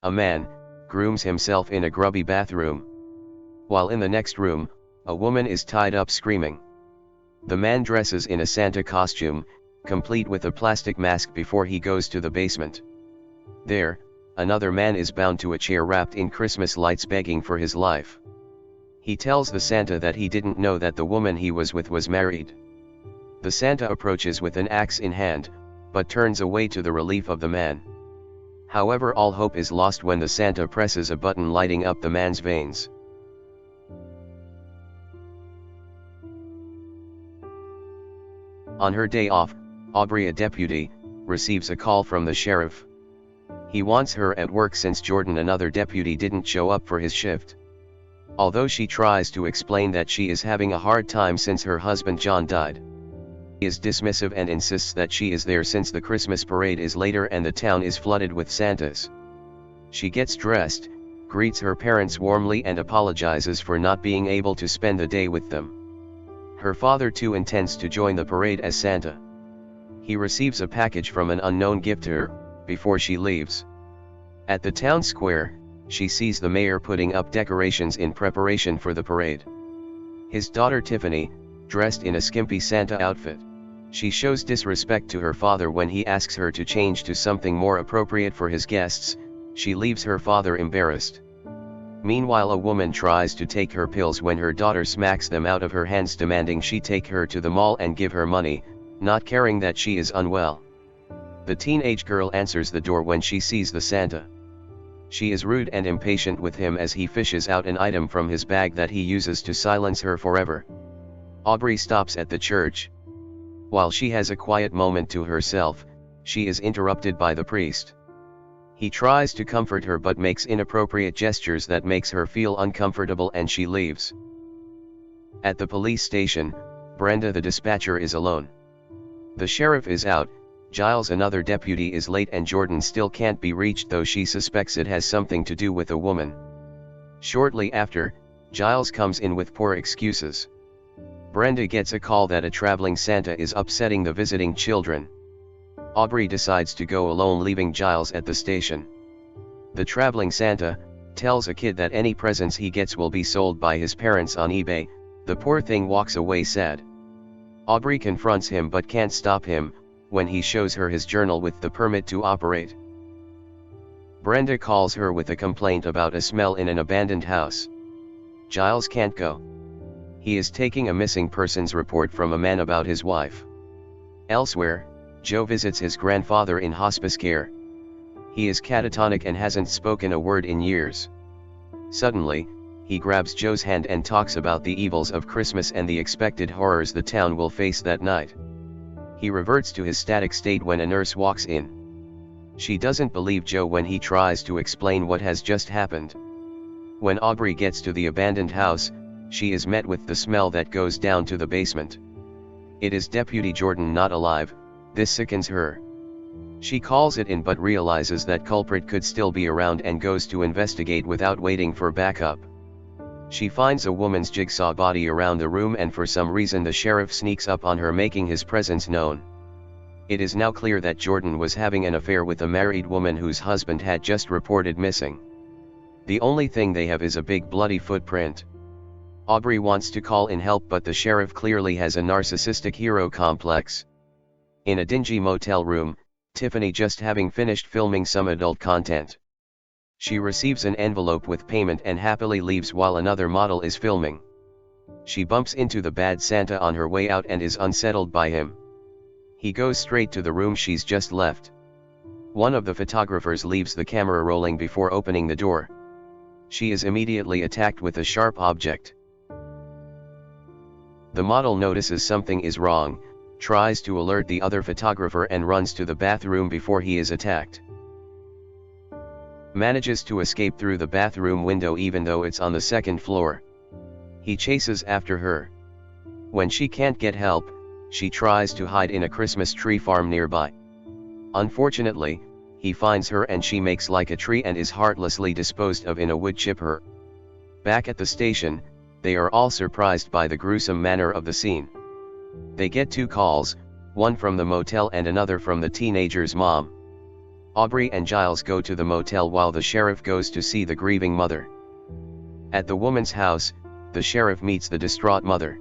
A man grooms himself in a grubby bathroom. While in the next room, a woman is tied up screaming. The man dresses in a Santa costume, complete with a plastic mask before he goes to the basement. There, another man is bound to a chair wrapped in Christmas lights begging for his life. He tells the Santa that he didn't know that the woman he was with was married. The Santa approaches with an axe in hand, but turns away to the relief of the man. However, all hope is lost when the Santa presses a button lighting up the man's veins. On her day off, Aubrey, a deputy, receives a call from the sheriff. He wants her at work since Jordan, another deputy, didn't show up for his shift. Although she tries to explain that she is having a hard time since her husband John died, he is dismissive and insists that she is there since the Christmas parade is later and the town is flooded with Santas. She gets dressed, greets her parents warmly and apologizes for not being able to spend the day with them. Her father too intends to join the parade as Santa. He receives a package from an unknown gifter before she leaves. At the town square, she sees the mayor putting up decorations in preparation for the parade. His daughter Tiffany, dressed in a skimpy Santa outfit. She shows disrespect to her father when he asks her to change to something more appropriate for his guests. She leaves her father embarrassed. Meanwhile, a woman tries to take her pills when her daughter smacks them out of her hands, demanding she take her to the mall and give her money, not caring that she is unwell. The teenage girl answers the door when she sees the Santa. She is rude and impatient with him as he fishes out an item from his bag that he uses to silence her forever. Aubrey stops at the church. While she has a quiet moment to herself, she is interrupted by the priest. He tries to comfort her but makes inappropriate gestures that makes her feel uncomfortable and she leaves. At the police station, Brenda the dispatcher is alone. The sheriff is out, Giles, another deputy, is late and Jordan still can't be reached, though she suspects it has something to do with a woman. Shortly after, Giles comes in with poor excuses. Brenda gets a call that a traveling Santa is upsetting the visiting children. Aubrey decides to go alone, leaving Giles at the station. The traveling Santa tells a kid that any presents he gets will be sold by his parents on eBay. The poor thing walks away sad. Aubrey confronts him but can't stop him when he shows her his journal with the permit to operate. Brenda calls her with a complaint about a smell in an abandoned house. Giles can't go. He is taking a missing persons report from a man about his wife. Elsewhere, Joe visits his grandfather in hospice care. He is catatonic and hasn't spoken a word in years. Suddenly, he grabs Joe's hand and talks about the evils of Christmas and the expected horrors the town will face that night. He reverts to his static state when a nurse walks in. She doesn't believe Joe when he tries to explain what has just happened. When Aubrey gets to the abandoned house, she is met with the smell that goes down to the basement. It is Deputy Jordan not alive. This sickens her. She calls it in but realizes that culprit could still be around and goes to investigate without waiting for backup. She finds a woman's jigsaw body around the room and for some reason the sheriff sneaks up on her, making his presence known. It is now clear that Jordan was having an affair with a married woman whose husband had just reported missing. The only thing they have is a big bloody footprint. Aubrey wants to call in help but the sheriff clearly has a narcissistic hero complex. In a dingy motel room, Tiffany just having finished filming some adult content. She receives an envelope with payment and happily leaves while another model is filming. She bumps into the bad Santa on her way out and is unsettled by him. He goes straight to the room she's just left. One of the photographers leaves the camera rolling before opening the door. She is immediately attacked with a sharp object. The model notices something is wrong, tries to alert the other photographer and runs to the bathroom before he is attacked. Manages to escape through the bathroom window even though it's on the second floor. He chases after her. When she can't get help, she tries to hide in a Christmas tree farm nearby. Unfortunately, he finds her and she makes like a tree and is heartlessly disposed of in a wood chipper. Back at the station, they are all surprised by the gruesome manner of the scene. They get two calls, one from the motel and another from the teenager's mom. Aubrey and Giles go to the motel while the sheriff goes to see the grieving mother. At the woman's house, the sheriff meets the distraught mother.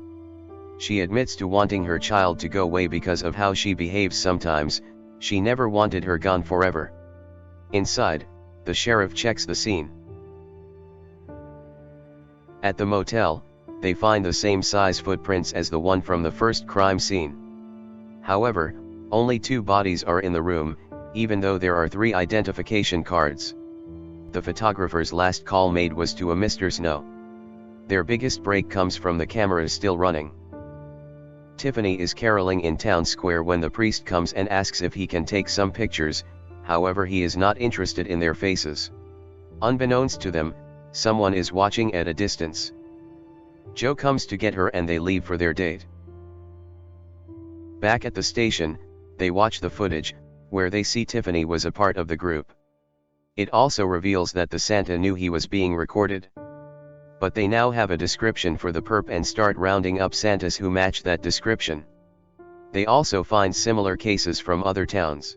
She admits to wanting her child to go away because of how she behaves sometimes. She never wanted her gone forever. Inside, the sheriff checks the scene. At the motel, they find the same size footprints as the one from the first crime scene. However, only 2 bodies are in the room, even though there are 3 identification cards. The photographer's last call made was to a Mr. Snow. Their biggest break comes from the cameras still running. Tiffany is caroling in town square when the priest comes and asks if he can take some pictures, however he is not interested in their faces. Unbeknownst to them, someone is watching at a distance. Joe comes to get her and they leave for their date. Back at the station, they watch the footage, where they see Tiffany was a part of the group. It also reveals that the Santa knew he was being recorded. But they now have a description for the perp and start rounding up Santas who match that description. They also find similar cases from other towns.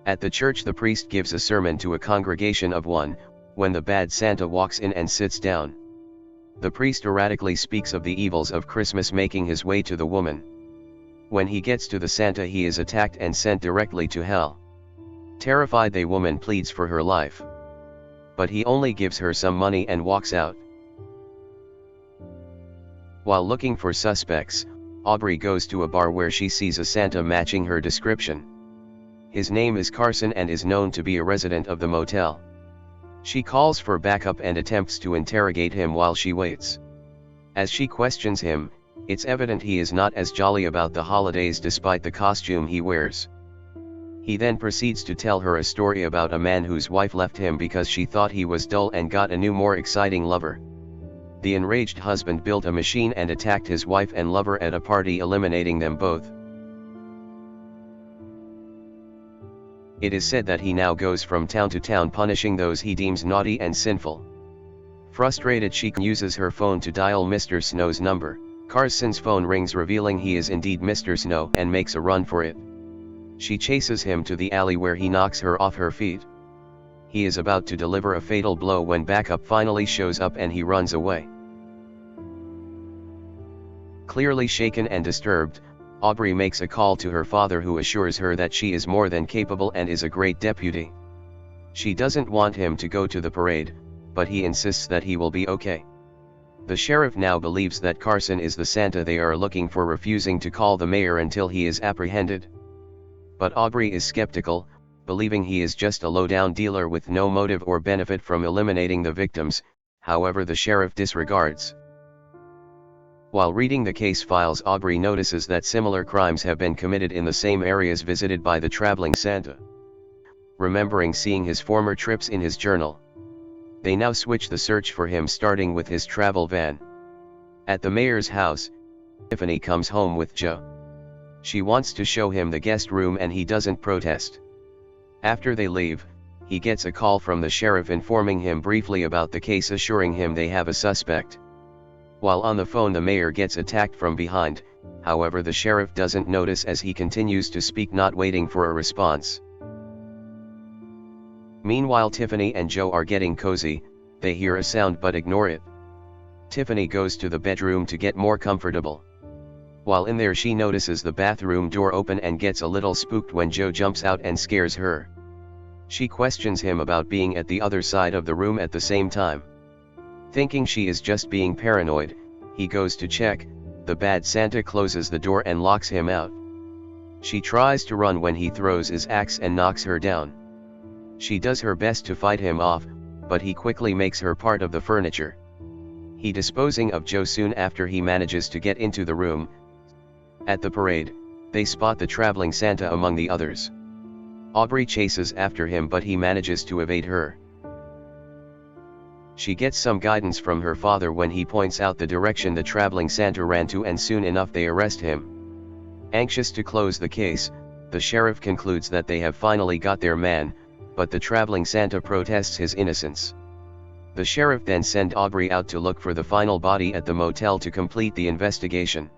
At the church, the priest gives a sermon to a congregation of 1, when the bad Santa walks in and sits down. The priest erratically speaks of the evils of Christmas making his way to the woman. When he gets to the Santa, he is attacked and sent directly to hell. Terrified, the woman pleads for her life. But he only gives her some money and walks out. While looking for suspects, Aubrey goes to a bar where she sees a Santa matching her description. His name is Carson and is known to be a resident of the motel. She calls for backup and attempts to interrogate him while she waits. As she questions him, it's evident he is not as jolly about the holidays despite the costume he wears. He then proceeds to tell her a story about a man whose wife left him because she thought he was dull and got a new, more exciting lover. The enraged husband built a machine and attacked his wife and lover at a party, eliminating them both. It is said that he now goes from town to town punishing those he deems naughty and sinful. Frustrated, she uses her phone to dial Mr. Snow's number. Carson's phone rings, revealing he is indeed Mr. Snow, and makes a run for it. She chases him to the alley where he knocks her off her feet. He is about to deliver a fatal blow when backup finally shows up and he runs away. Clearly shaken and disturbed, Aubrey makes a call to her father, who assures her that she is more than capable and is a great deputy. She doesn't want him to go to the parade, but he insists that he will be okay. The sheriff now believes that Carson is the Santa they are looking for, refusing to call the mayor until he is apprehended. But Aubrey is skeptical, believing he is just a low-down dealer with no motive or benefit from eliminating the victims. However, the sheriff disregards. While reading the case files, Aubrey notices that similar crimes have been committed in the same areas visited by the traveling Santa. Remembering seeing his former trips in his journal, they now switch the search for him, starting with his travel van. At the mayor's house, Tiffany comes home with Joe. She wants to show him the guest room and he doesn't protest. After they leave, he gets a call from the sheriff informing him briefly about the case, assuring him they have a suspect. While on the phone, the mayor gets attacked from behind, however the sheriff doesn't notice as he continues to speak, not waiting for a response. Meanwhile, Tiffany and Joe are getting cozy. They hear a sound but ignore it. Tiffany goes to the bedroom to get more comfortable. While in there, she notices the bathroom door open and gets a little spooked when Joe jumps out and scares her. She questions him about being at the other side of the room at the same time. Thinking she is just being paranoid, he goes to check. The bad Santa closes the door and locks him out. She tries to run when he throws his axe and knocks her down. She does her best to fight him off, but he quickly makes her part of the furniture. He disposing of Joe soon after he manages to get into the room. At the parade, they spot the traveling Santa among the others. Aubrey chases after him, but he manages to evade her. She gets some guidance from her father when he points out the direction the traveling Santa ran to, and soon enough they arrest him. Anxious to close the case, the sheriff concludes that they have finally got their man, but the traveling Santa protests his innocence. The sheriff then sends Aubrey out to look for the final body at the motel to complete the investigation.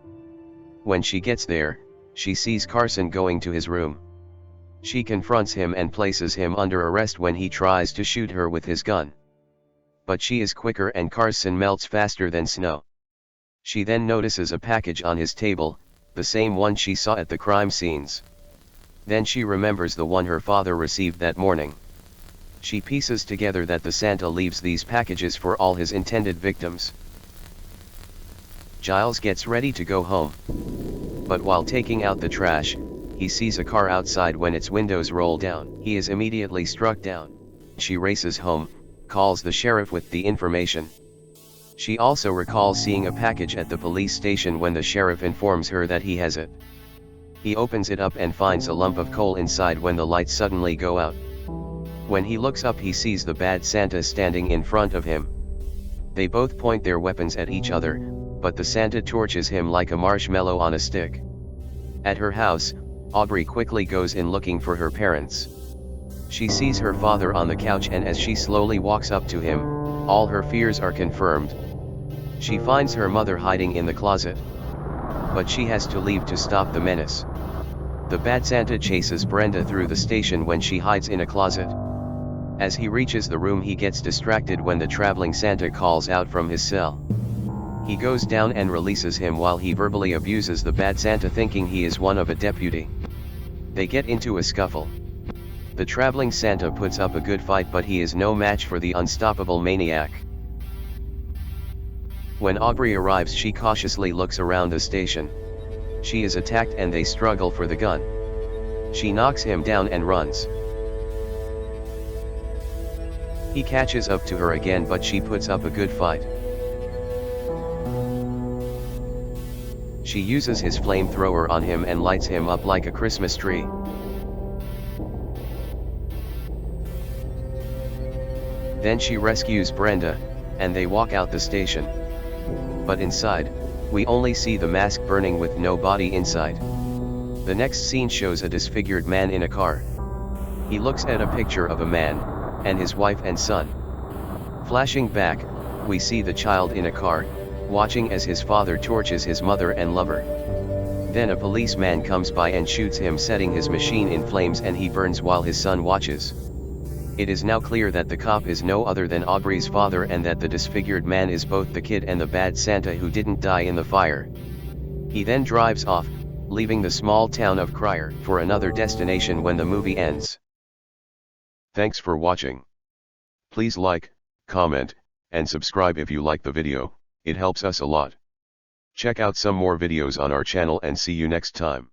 When she gets there, she sees Carson going to his room. She confronts him and places him under arrest when he tries to shoot her with his gun. But she is quicker and Carson melts faster than snow. She then notices a package on his table, the same one she saw at the crime scenes. Then she remembers the one her father received that morning. She pieces together that the Santa leaves these packages for all his intended victims. Giles gets ready to go home. But while taking out the trash, he sees a car outside when its windows roll down. He is immediately struck down. She races home, calls the sheriff with the information. She also recalls seeing a package at the police station when the sheriff informs her that he has it. He opens it up and finds a lump of coal inside when the lights suddenly go out. When he looks up, he sees the bad Santa standing in front of him. They both point their weapons at each other, but the Santa torches him like a marshmallow on a stick. At her house, Aubrey quickly goes in looking for her parents. She sees her father on the couch, and as she slowly walks up to him, all her fears are confirmed. She finds her mother hiding in the closet. But she has to leave to stop the menace. The bad Santa chases Brenda through the station when she hides in a closet. As he reaches the room, he gets distracted when the traveling Santa calls out from his cell. He goes down and releases him while he verbally abuses the bad Santa, thinking he is one of a deputy. They get into a scuffle. The traveling Santa puts up a good fight, but he is no match for the unstoppable maniac. When Aubrey arrives, she cautiously looks around the station. She is attacked and they struggle for the gun. She knocks him down and runs. He catches up to her again, but she puts up a good fight. She uses his flamethrower on him and lights him up like a Christmas tree. Then she rescues Brenda, and they walk out the station. But inside, we only see the mask burning with no body inside. The next scene shows a disfigured man in a car. He looks at a picture of a man, and his wife and son. Flashing back, we see the child in a car, watching as his father torches his mother and lover. Then a policeman comes by and shoots him, setting his machine in flames, and he burns while his son watches. It is now clear that the cop is no other than Aubrey's father, and that the disfigured man is both the kid and the bad Santa who didn't die in the fire. He then drives off, leaving the small town of Crier for another destination when the movie ends. Thanks for watching. Please like, comment, and subscribe if you like the video, it helps us a lot. Check out some more videos on our channel and see you next time.